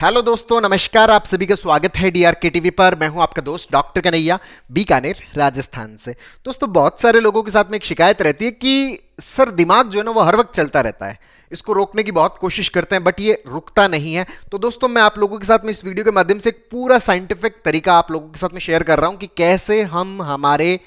Hello दोस्तों, नमस्कार। आप सभी का स्वागत है डीआरके टीवी पर। मैं हूं आपका दोस्त डॉक्टर कन्हैया, बीकानेर, राजस्थान से। दोस्तों, बहुत सारे लोगों के साथ में एक शिकायत रहती है कि सर दिमाग जो है ना वो हर वक्त चलता रहता है। इसको रोकने की बहुत कोशिश करते हैं बट ये रुकता नहीं है। तो दोस्तों, मैं आप लोगों के साथ में इस वीडियो के माध्यम से एक पूरा साइंटिफिक तरीका आप लोगों के साथ में शेयर कर रहा हूं कि कैसे हम हमारे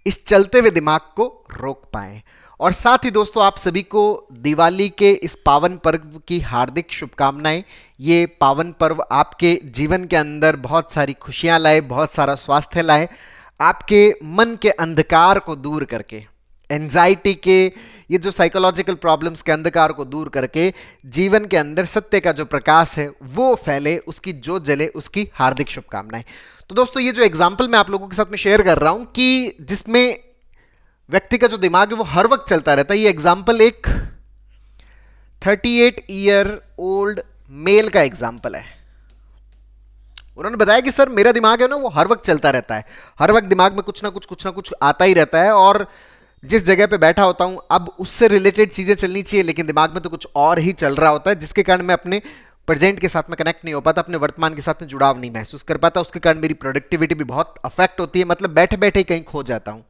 इस चलते हुए दिमाग को रोक पाएं। और साथ ही दोस्तों, आप सभी को दिवाली के इस पावन पर्व की हार्दिक शुभकामनाएं। ये पावन पर्व आपके जीवन के अंदर बहुत सारी खुशियां लाए, बहुत सारा स्वास्थ्य लाए, आपके मन के अंधकार को दूर करके, एंजाइटी के ये जो साइकोलॉजिकल प्रॉब्लम्स के अंधकार को दूर करके जीवन के अंदर सत्य का जो प्रकाश है वो फैले, उसकी ज्योत जले, उसकी हार्दिक शुभकामनाएं। तो दोस्तों, ये जो एग्जाम्पल मैं आप लोगों के साथ में शेयर कर रहा हूं कि जिसमें व्यक्ति का जो दिमाग है वो हर वक्त चलता रहता है, ये एग्जाम्पल एक 38 ईयर ओल्ड मेल का एग्जाम्पल है। उन्होंने बताया कि सर मेरा दिमाग है ना वो हर वक्त चलता रहता है, हर वक्त दिमाग में कुछ ना कुछ आता ही रहता है, और जिस जगह पे बैठा होता हूं अब उससे रिलेटेड चीजें चलनी चाहिए लेकिन दिमाग में तो कुछ और ही चल रहा होता है, जिसके कारण मैं अपने प्रेजेंट के साथ में कनेक्ट नहीं हो पाता, अपने वर्तमान के साथ में जुड़ाव नहीं महसूस कर पाता। उसके कारण मेरी प्रोडक्टिविटी भी बहुत अफेक्ट होती है, मतलब बैठे बैठे ही कहीं खो जाता हूं,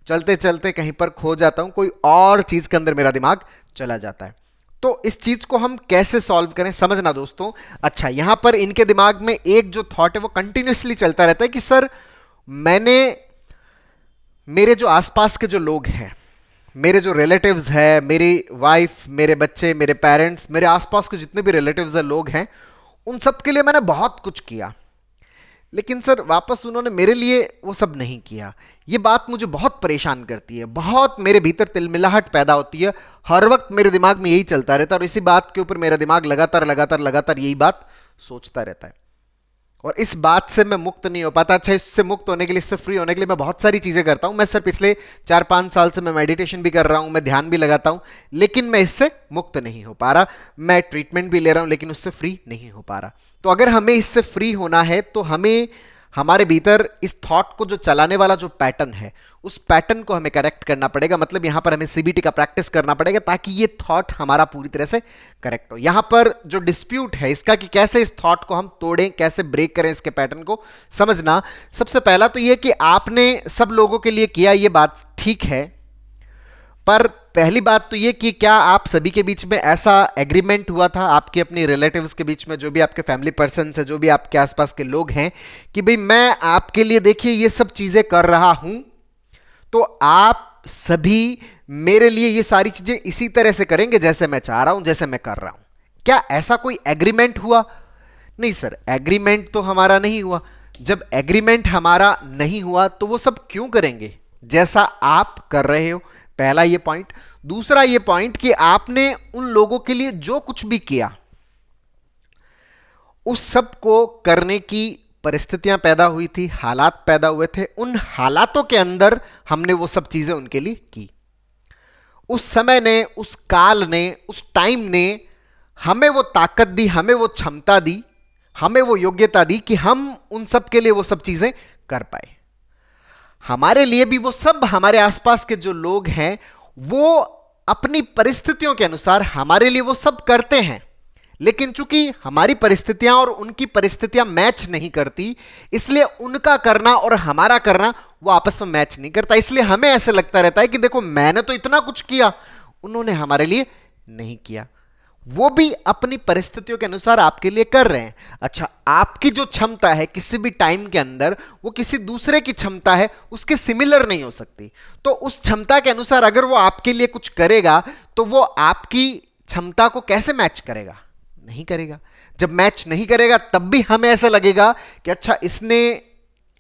चलते चलते कहीं पर खो जाता हूं, कोई और चीज के अंदर मेरा दिमाग चला जाता है। तो इस चीज को हम कैसे सॉल्व करें, समझना दोस्तों। अच्छा, यहां पर इनके दिमाग में एक जो थॉट है वो कंटिन्यूसली चलता रहता है कि सर मैंने मेरे जो आसपास के जो लोग हैं, मेरे जो रिलेटिव्स हैं, मेरी वाइफ, मेरे बच्चे, मेरे पेरेंट्स, मेरे आसपास के जितने भी रिलेटिव्स हैं, लोग हैं, उन सब के लिए मैंने बहुत कुछ किया, लेकिन सर वापस उन्होंने मेरे लिए वो सब नहीं किया। ये बात मुझे बहुत परेशान करती है, बहुत मेरे भीतर तिलमिलाहट पैदा होती है, हर वक्त मेरे दिमाग में यही चलता रहता है और इसी बात के ऊपर मेरा दिमाग लगातार लगातार लगातार यही बात सोचता रहता है और इस बात से मैं मुक्त नहीं हो पाता। अच्छा, इससे मुक्त होने के लिए, इससे फ्री होने के लिए मैं बहुत सारी चीजें करता हूं। मैं सर पिछले 4-5 साल से मैं मेडिटेशन भी कर रहा हूं, मैं ध्यान भी लगाता हूं, लेकिन मैं इससे मुक्त नहीं हो पा रहा। मैं ट्रीटमेंट भी ले रहा हूं लेकिन उससे फ्री नहीं हो पा रहा। तो अगर हमें इससे फ्री होना है तो हमें हमारे भीतर इस थॉट को जो चलाने वाला जो पैटर्न है उस पैटर्न को हमें करेक्ट करना पड़ेगा। मतलब यहां पर हमें सीबीटी का प्रैक्टिस करना पड़ेगा ताकि ये थॉट हमारा पूरी तरह से करेक्ट हो। यहां पर जो डिस्प्यूट है इसका कि कैसे इस थॉट को हम तोड़ें, कैसे ब्रेक करें, इसके पैटर्न को समझना। सबसे पहला तो यह कि आपने सब लोगों के लिए किया, ये बात ठीक है, पर पहली बात तो ये कि क्या आप सभी के बीच में ऐसा एग्रीमेंट हुआ था, आपके अपने रिलेटिव्स के बीच में, जो भी आपके फैमिली पर्सन है, जो भी आपके आसपास के लोग हैं, कि भाई मैं आपके लिए देखिए ये सब चीजें कर रहा हूं तो आप सभी मेरे लिए ये सारी चीजें इसी तरह से करेंगे जैसे मैं चाह रहा हूं, जैसे मैं कर रहा हूं। क्या ऐसा कोई एग्रीमेंट हुआ? नहीं सर, एग्रीमेंट तो हमारा नहीं हुआ। जब एग्रीमेंट हमारा नहीं हुआ तो वो सब क्यों करेंगे जैसा आप कर रहे हो? पहला ये पॉइंट। दूसरा ये पॉइंट कि आपने उन लोगों के लिए जो कुछ भी किया उस सब को करने की परिस्थितियां पैदा हुई थी, हालात पैदा हुए थे, उन हालातों के अंदर हमने वो सब चीजें उनके लिए की। उस समय ने, उस काल ने, उस टाइम ने हमें वो ताकत दी, हमें वो क्षमता दी, हमें वो योग्यता दी कि हम उन सब के लिए वो सब चीजें कर पाए। हमारे लिए भी वो सब, हमारे आसपास के जो लोग हैं वो अपनी परिस्थितियों के अनुसार हमारे लिए वो सब करते हैं, लेकिन चूंकि हमारी परिस्थितियां और उनकी परिस्थितियां मैच नहीं करती, इसलिए उनका करना और हमारा करना वो आपस में मैच नहीं करता। इसलिए हमें ऐसे लगता रहता है कि देखो मैंने तो इतना कुछ किया, उन्होंने हमारे लिए नहीं किया। वो भी अपनी परिस्थितियों के अनुसार आपके लिए कर रहे हैं। अच्छा, आपकी जो क्षमता है किसी भी टाइम के अंदर वो किसी दूसरे की क्षमता है उसके सिमिलर नहीं हो सकती। तो उस क्षमता के अनुसार अगर वो आपके लिए कुछ करेगा तो वो आपकी क्षमता को कैसे मैच करेगा? नहीं करेगा। जब मैच नहीं करेगा तब भी हमें ऐसा लगेगा कि अच्छा इसने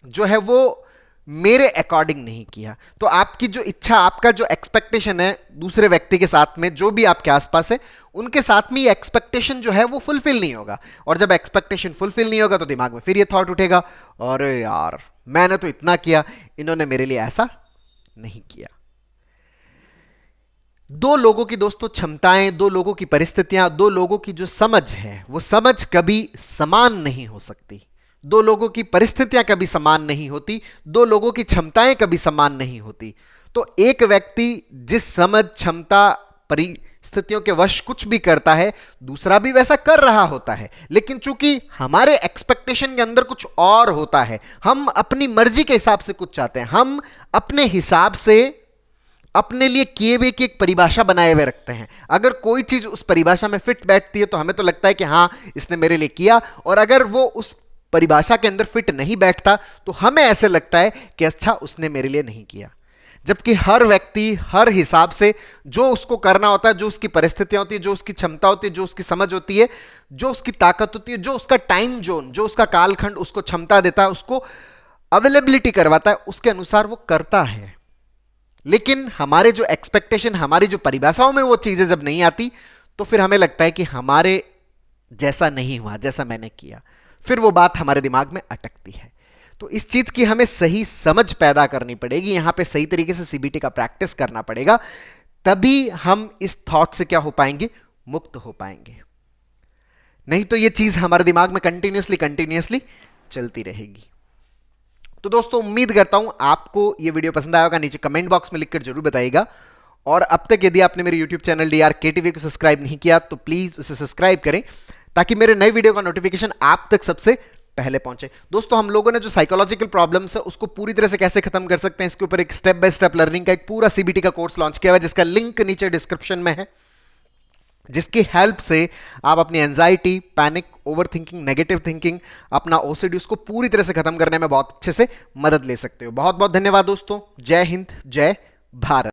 जो है वो मेरे अकॉर्डिंग नहीं किया। तो आपकी जो इच्छा, आपका जो एक्सपेक्टेशन है दूसरे व्यक्ति के साथ में, जो भी आपके आसपास है उनके साथ में ये एक्सपेक्टेशन जो है वो फुलफिल नहीं होगा। और जब एक्सपेक्टेशन फुलफिल नहीं होगा तो दिमाग में फिर ये थॉट उठेगा, अरे यार मैंने तो इतना किया, इन्होंने मेरे लिए ऐसा नहीं किया। दो लोगों की दोस्तों क्षमताएं, दो लोगों की परिस्थितियां, दो लोगों की जो समझ है वो समझ कभी समान नहीं हो सकती। दो लोगों की परिस्थितियां कभी समान नहीं होती, दो लोगों की क्षमताएं कभी समान नहीं होती। तो एक व्यक्ति जिस समझ, क्षमता, परिस्थितियों के वश कुछ भी करता है, दूसरा भी वैसा कर रहा होता है, लेकिन चूंकि हमारे एक्सपेक्टेशन के अंदर कुछ और होता है, हम अपनी मर्जी के हिसाब से कुछ चाहते हैं, हम अपने हिसाब से अपने लिए किए हुए की एक परिभाषा बनाए हुए रखते हैं। अगर कोई चीज उस परिभाषा में फिट बैठती है तो हमें तो लगता है कि हां इसने मेरे लिए किया, और अगर वो उस परिभाषा के अंदर फिट नहीं बैठता तो हमें ऐसे लगता है कि अच्छा उसने मेरे लिए नहीं किया। जबकि हर व्यक्ति हर हिसाब से जो उसको करना होता है, जो उसकी परिस्थितियां होती है, जो उसकी क्षमता होती है, जो उसकी समझ होती है, जो उसकी ताकत होती है, जो उसका टाइम जोन, जो उसका कालखंड उसको क्षमता देता है, उसको अवेलेबिलिटी करवाता है, उसके अनुसार वो करता है। लेकिन हमारे जो एक्सपेक्टेशन, हमारी जो परिभाषाओं में वो चीजें जब नहीं आती तो फिर हमें लगता है कि हमारे जैसा नहीं हुआ जैसा मैंने किया, फिर वो बात हमारे दिमाग में अटकती है। तो इस चीज की हमें सही समझ पैदा करनी पड़ेगी, यहां पे सही तरीके से सीबीटी का प्रैक्टिस करना पड़ेगा, तभी हम इस थॉट से क्या हो पाएंगे, मुक्त हो पाएंगे। नहीं तो ये चीज हमारे दिमाग में कंटिन्यूसली चलती रहेगी। तो दोस्तों उम्मीद करता हूं आपको ये वीडियो पसंद आया होगा, नीचे कमेंट बॉक्स में लिखकर जरूर बताइएगा। और अब तक यदि आपने मेरे YouTube चैनल DRKTV को सब्सक्राइब नहीं किया तो प्लीज उसे सब्सक्राइब करें, ताकि मेरे नए वीडियो का नोटिफिकेशन आप तक सबसे पहले पहुंचे। दोस्तों हम लोगों ने जो साइकोलॉजिकल प्रॉब्लम्स है उसको पूरी तरह से कैसे खत्म कर सकते हैं, इसके ऊपर एक स्टेप बाय स्टेप लर्निंग का एक पूरा सीबीटी का कोर्स लॉन्च किया हुआ है, जिसका लिंक नीचे डिस्क्रिप्शन में है, जिसकी हेल्प से आप अपनी anxiety, panic, over thinking, negative thinking, अपना ओसीडी उसको पूरी तरह से खत्म करने में बहुत अच्छे से मदद ले सकते हो। बहुत बहुत धन्यवाद दोस्तों। जय हिंद, जय भारत।